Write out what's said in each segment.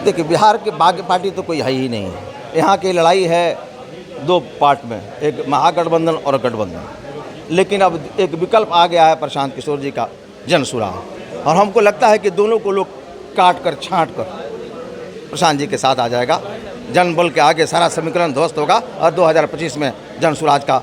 देखिए, बिहार के बाकी पार्टी तो कोई है ही नहीं है। यहाँ की लड़ाई है दो पार्ट में, एक महागठबंधन और गठबंधन। लेकिन अब एक विकल्प आ गया है प्रशांत किशोर जी का जनसुराग, और हमको लगता है कि दोनों को लोग काट कर छांट कर प्रशांत जी के साथ आ जाएगा। जनबल के आगे सारा समीकरण ध्वस्त होगा और 2025 में जनसुराज का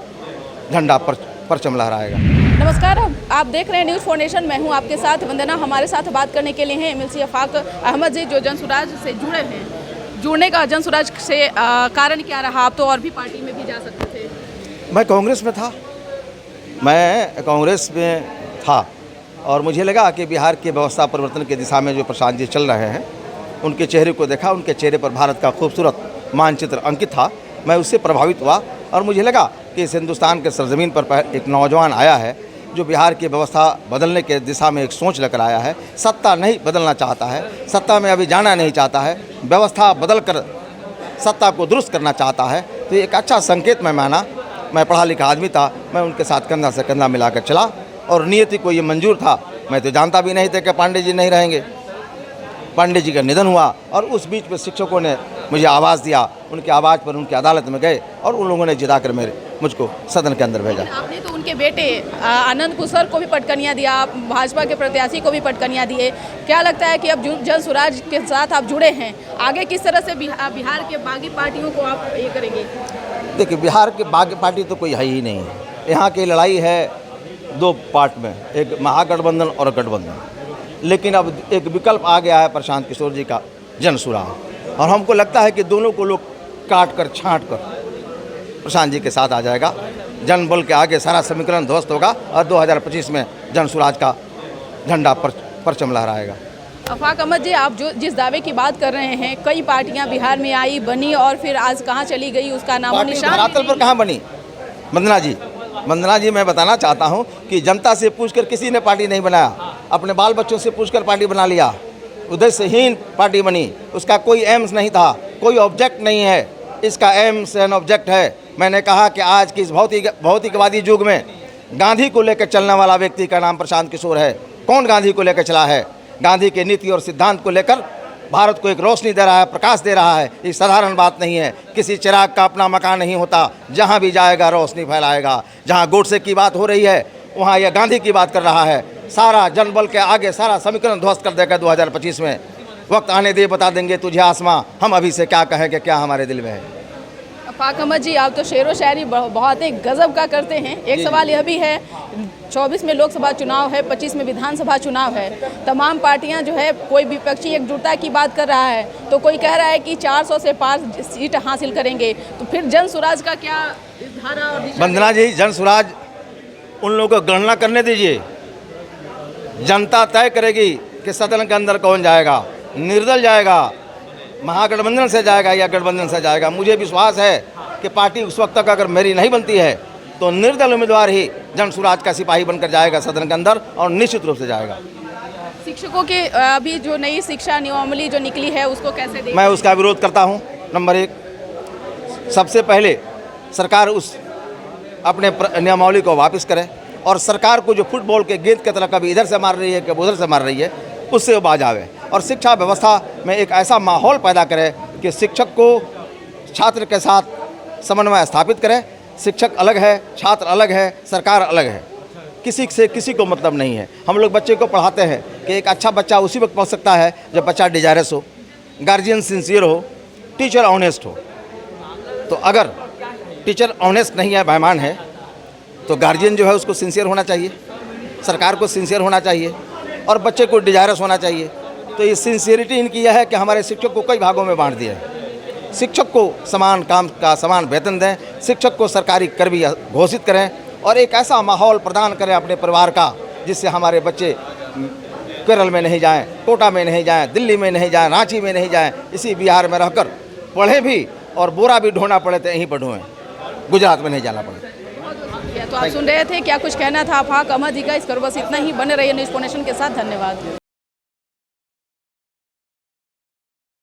झंडा परचम लहराएगा। नमस्कार, आप देख रहे हैं न्यूज़ फाउंडेशन। मैं हूं आपके साथ वंदना। हमारे साथ बात करने के लिए हैं एमएलसी अफाक अहमद जी, जो जनसुराज से जुड़े हैं। जुड़ने का जनसुराज से कारण क्या रहा? आप तो और भी पार्टी में भी जा सकते थे। मैं कांग्रेस में था और मुझे लगा कि बिहार की व्यवस्था परिवर्तन की दिशा में जो प्रशांत जी चल रहे हैं, उनके चेहरे को देखा, उनके चेहरे पर भारत का खूबसूरत मानचित्र अंकित था। मैं उससे प्रभावित हुआ और मुझे लगा कि इस हिंदुस्तान के सरजमीन पर एक नौजवान आया है जो बिहार की व्यवस्था बदलने के दिशा में एक सोच लेकर आया है। सत्ता नहीं बदलना चाहता है, सत्ता में अभी जाना नहीं चाहता है, व्यवस्था बदल कर सत्ता को दुरुस्त करना चाहता है। तो एक अच्छा संकेत मैं माना। मैं पढ़ा लिखा आदमी था, मैं उनके साथ कंधा से कंधा मिलाकर चला और नियति को ये मंजूर था। मैं तो जानता भी नहीं था कि पांडे जी नहीं रहेंगे। पांडे जी का निधन हुआ और उस बीच में शिक्षकों ने मुझे आवाज़ दिया। उनकी आवाज़ पर उनकी अदालत में गए और उन लोगों ने जिताकर मुझको सदन के अंदर भेजा। आपने तो उनके बेटे आनंद कुशर को भी पटकनियाँ दिया, आप भाजपा के प्रत्याशी को भी पटकनियाँ दिए। क्या लगता है कि अब जनसुराज के साथ आप जुड़े हैं, आगे किस तरह से बिहार के बाकी पार्टियों को आप ये करेंगे? देखिए, बिहार के बाकी पार्टी तो कोई है ही नहीं है। यहाँ की लड़ाई है दो पार्ट में, एक महागठबंधन और गठबंधन। लेकिन अब एक विकल्प आ गया है प्रशांत किशोर जी का जनसुराग, और हमको लगता है कि दोनों को लोग काट कर छांट कर प्रशांत जी के साथ आ जाएगा। जनबल के आगे सारा समीकरण ध्वस्त होगा और 2025 में जनसुराज का झंडा परचम लहराएगा। अफाक अहमद जी, आप जिस दावे की बात कर रहे हैं, कई पार्टियां बिहार में आई, बनी और फिर आज कहां चली गई, उसका नामो निशान धरातल पर कहाँ बनी? वंदना जी, मैं बताना चाहता हूं कि जनता से पूछकर किसी ने पार्टी नहीं बनाया, अपने बाल बच्चों से पूछकर पार्टी बना लिया। उद्देश्यहीन पार्टी बनी, उसका कोई एम्स नहीं था, कोई ऑब्जेक्ट नहीं है। इसका एम्स एंड ऑब्जेक्ट है। मैंने कहा कि आज की इस भौतिकवादी युग में गांधी को लेकर चलने वाला व्यक्ति का नाम प्रशांत किशोर है। कौन गांधी को लेकर चला है? गांधी के नीति और सिद्धांत को लेकर भारत को एक रोशनी दे रहा है, प्रकाश दे रहा है। ये साधारण बात नहीं है। किसी चिराग का अपना मकान नहीं होता, जहाँ भी जाएगा रोशनी फैलाएगा। जहाँ गोडसे की बात हो रही है, वहाँ यह गांधी की बात कर रहा है। सारा जनबल के आगे सारा समीकरण ध्वस्त कर देगा 2025 में। वक्त आने दे, बता देंगे तुझे आसमां, हम अभी से क्या कहें कि क्या हमारे दिल में है। अफाक अहमद जी, आप तो शेरो शायरी बहुत ही गजब का करते हैं। एक सवाल यह भी है, 24 में लोकसभा चुनाव है, 25 में विधानसभा चुनाव है। तमाम पार्टियां जो है, कोई विपक्षी एकजुटता की बात कर रहा है, तो कोई कह रहा है कि 400 से पार सीट हासिल करेंगे। तो फिर जनसुराज का क्या धारा और दिशा? वंदना जी, जनसुराज उन लोगों को गणना करने दीजिए। जनता तय करेगी कि सदन के अंदर कौन जाएगा। निर्दल जाएगा, महागठबंधन से जाएगा या गठबंधन से जाएगा। मुझे विश्वास है कि पार्टी उस वक्त तक अगर मेरी नहीं बनती है तो निर्दल उम्मीदवार ही जनसुराज का सिपाही बनकर जाएगा सदन के अंदर, और निश्चित रूप से जाएगा। शिक्षकों के अभी जो नई शिक्षा नियमावली जो निकली है, उसको कैसे देखते हैं? मैं उसका विरोध करता हूं। नंबर 1, सबसे पहले सरकार उस अपने नियमावली को वापस करे और सरकार को जो फुटबॉल के गेंद की तरह कभी इधर से मार रही है, कभी उधर से मार रही है, उससे वो बाज आवे और शिक्षा व्यवस्था में एक ऐसा माहौल पैदा करे कि शिक्षक को छात्र के साथ समन्वय स्थापित करे। शिक्षक अलग है, छात्र अलग है, सरकार अलग है। किसी से किसी को मतलब नहीं है। हम लोग बच्चे को पढ़ाते हैं कि एक अच्छा बच्चा उसी वक्त पढ़ सकता है जब बच्चा डिजायरस हो, गार्जियन सिंसियर हो, टीचर ऑनेस्ट हो। तो अगर टीचर ऑनेस्ट नहीं है, बेईमान है, तो गार्जियन जो है उसको सिंसियर होना चाहिए, सरकार को सिंसियर होना चाहिए और बच्चे को डिजायरस होना चाहिए। तो ये सिंसियरिटी इनकी यह है कि हमारे शिक्षक को कई भागों में बांट दिया है। शिक्षक को समान काम का समान वेतन दें, शिक्षक को सरकारी कर भी घोषित करें और एक ऐसा माहौल प्रदान करें अपने परिवार का जिससे हमारे बच्चे केरल में नहीं जाएं, कोटा में नहीं जाएं, दिल्ली में नहीं जाएं, रांची में नहीं जाएं, इसी बिहार में रहकर पढ़ें भी और बोरा भी ढोना पड़े तो यहीं पर ढोएं, गुजरात में नहीं जाना पड़े। तो आप सुन रहे थे, क्या कुछ कहना था अफाक अहमद जी का। इस पर बस इतना ही। बने रहिए न्यूज़ फाउंडेशन के साथ। धन्यवाद।